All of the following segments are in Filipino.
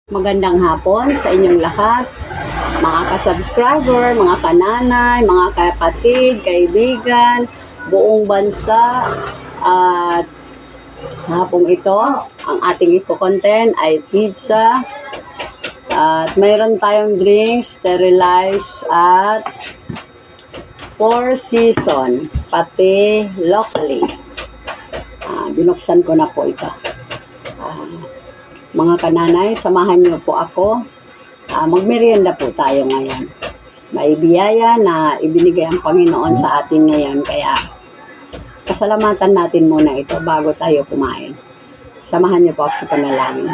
Magandang hapon sa inyong lahat, mga ka-subscriber, mga kananay, mga kapatid, kaibigan, buong bansa. At sa hapong ito, ang ating iko-content ay pizza. At mayroon tayong drinks, sterilized at Four Seasons, pati locally. Binuksan ko na po ito. Mga kananay, samahan niyo po ako. Magmerienda po tayo ngayon. May biyaya na ibinigay ang Panginoon sa atin ngayon. Kaya, pasalamatan natin muna ito bago tayo kumain. Samahan niyo po ako sa panalangin.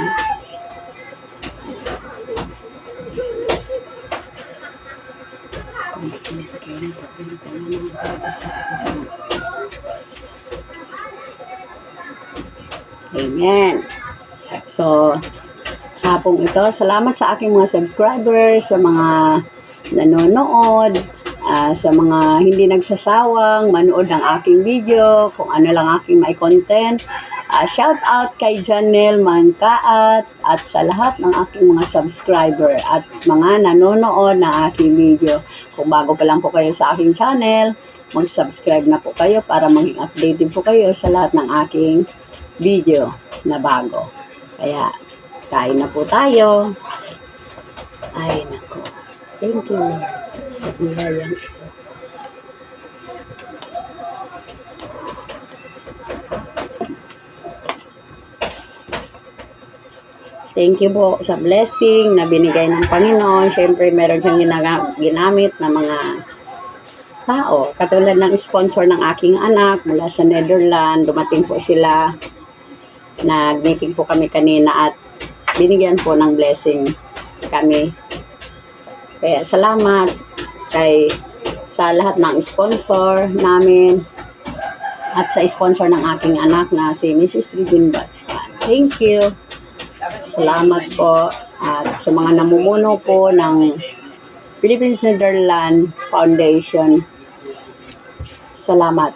Amen. So, sa hapong ito, salamat sa aking mga subscribers, sa mga nanonood, sa mga hindi nagsasawang manood ng aking video, kung ano lang aking may content. Shout out kay Janelle Mankaat at sa lahat ng aking mga subscriber at mga nanonood ng aking video. Kung bago pa lang po kayo sa aking channel, mag-subscribe na po kayo para maging updated po kayo sa lahat ng aking video na bago. Kaya, kain na po tayo. Ay, nako. Thank you, Lord, sa biyayang ito. Thank you po sa blessing na binigay ng Panginoon. Siyempre, meron siyang ginamit na mga tao. Katulad ng sponsor ng aking anak mula sa Netherlands. Dumating po sila. Nag-meeting po kami kanina at binigyan po ng blessing kami. Kaya salamat sa lahat ng sponsor namin at sa sponsor ng aking anak na si Mrs. Regine Batchkan. Thank you. Salamat po. At sa mga namumuno po ng Philippines Netherlands Foundation. Salamat.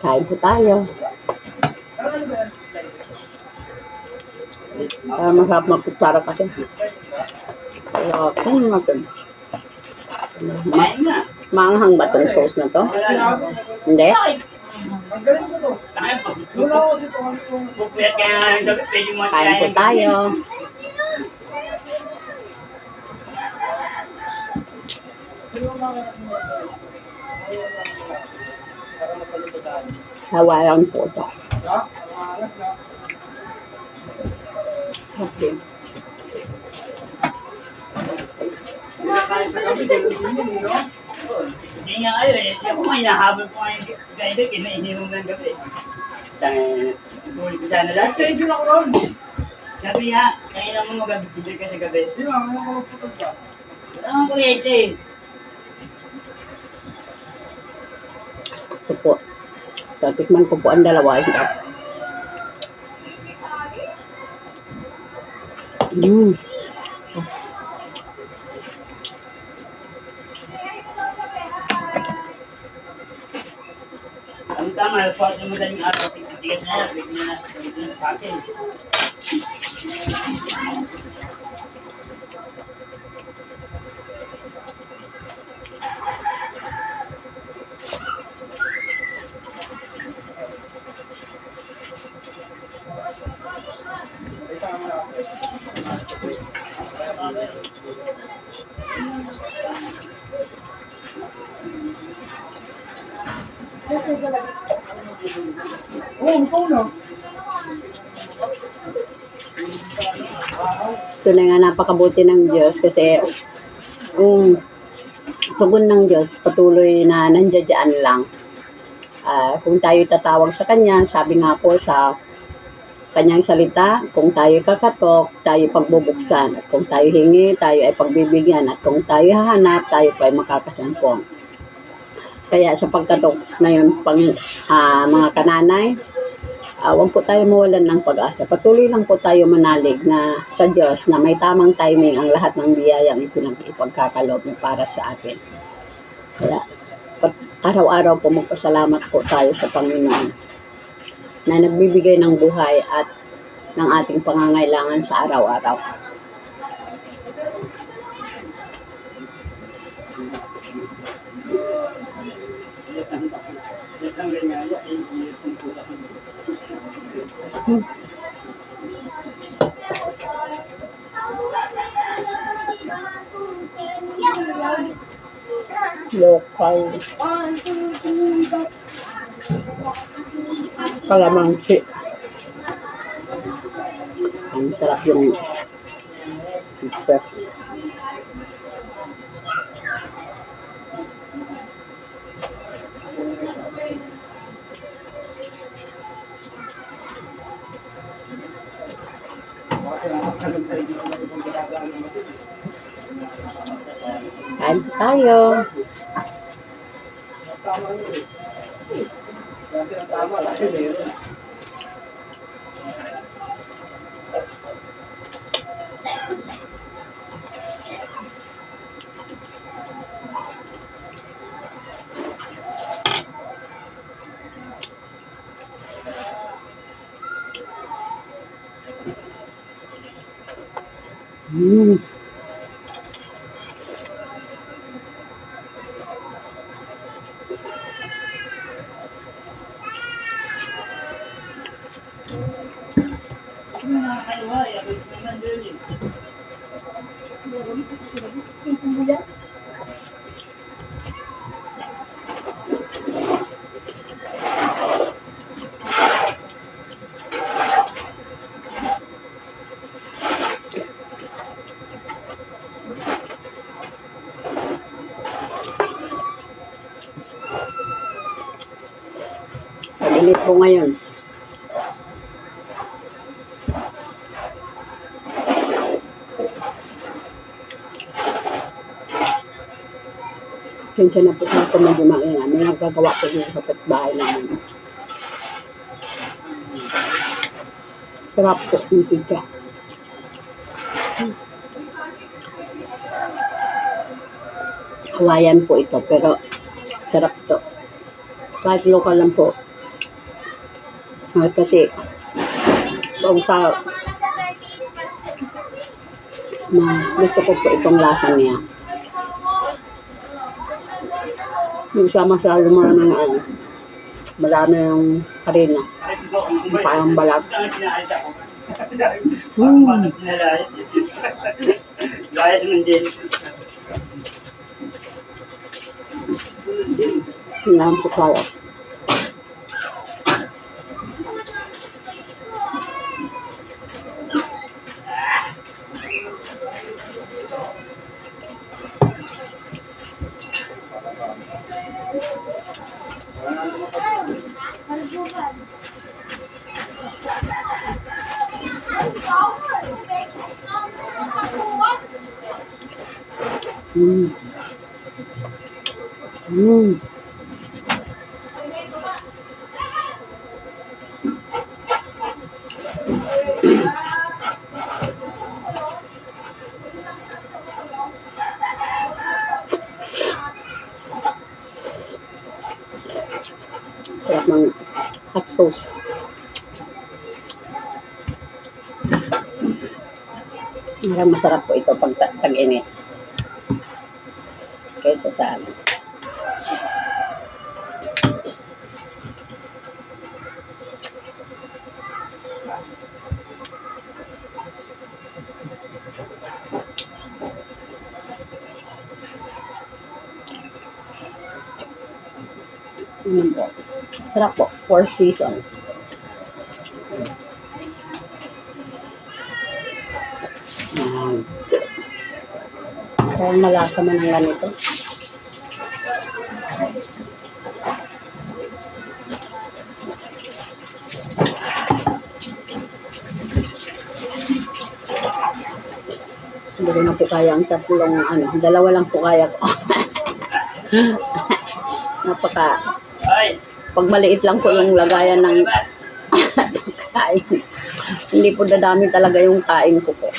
Kain po tayo. Masarap magkutsara kasi. Pero, natin. Maanghang ba itong sauce na to? Hindi? Kain po tayo. Hawalan po ito. Okay. Hindi nga kayo eh. Hindi ako nga hinahabol ko nga yung ganda. Kinaininom ng gabi. Tuloy ko sana lahat. Schedule ako ron. Sabi nga, kaya naman mag-abigil ka sa gabi. Hindi nga, may makaputog ka. Wala nga kuryente eh. Ito po. Tatikman ko po ang dalawa. Ang tama, pag yung madaling araw, tignan na yan. Tignan na sa akin. Ito na nga napakabuti ng Diyos kasi tugon ng Diyos patuloy na nandiyan lang. Kung tayo tatawag sa Kanya, sabi nga po sa Kanyang salita, kung tayo kakatok, tayo pagbubuksan. At kung tayo hingi, tayo ay pagbibigyan. At kung tayo hahanap, tayo pa ay makakasangkong. Kaya sa pagkatok na yun, mga kananay, huwag po tayo mawalan ng pag-asa. Patuloy lang po tayo manalig na sa Diyos na may tamang timing ang lahat ng biyayang ipagkakaloob niya para sa atin. Kaya araw-araw po magpasalamat po tayo sa Panginoon na nagbibigay ng buhay at ng ating pangangailangan sa araw-araw. Local kalamansi. Ang sarap yung pizza. Kain tayo. Mm. Init po ngayon. Pinsan na po sa ito medyo maingay. May nagagawa ko dito sa kapitbahay namin. Sarap po yung pizza. Hawaiian po ito, pero sarap to. Kahit local lang po. Kasi kung sa mas gusto ko po itong lasa niya. Yung siya masyado marami yung harina. Parang balat. Yan po tayo. Mm. Mm. Sarap ng hot sauce. Masarap po ito pag tag-init. Kaysa sa ano. Po. Sarap po. 4 season. Parang malasa man ang ganito. Hindi ko na po kaya ang tatlong, dalawa lang po kaya ko. Pag maliit lang po yung lagayan ng kain. Hindi po dadami talaga yung kain ko po.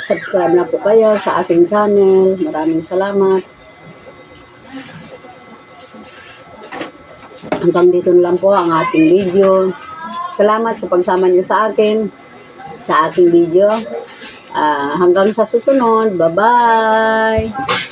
mag-subscribe na po kayo sa aking channel. Maraming salamat. Hanggang dito na lang po ang ating video. Salamat sa pagsama niyo sa akin, sa aking video. Hanggang sa susunod. Bye-bye!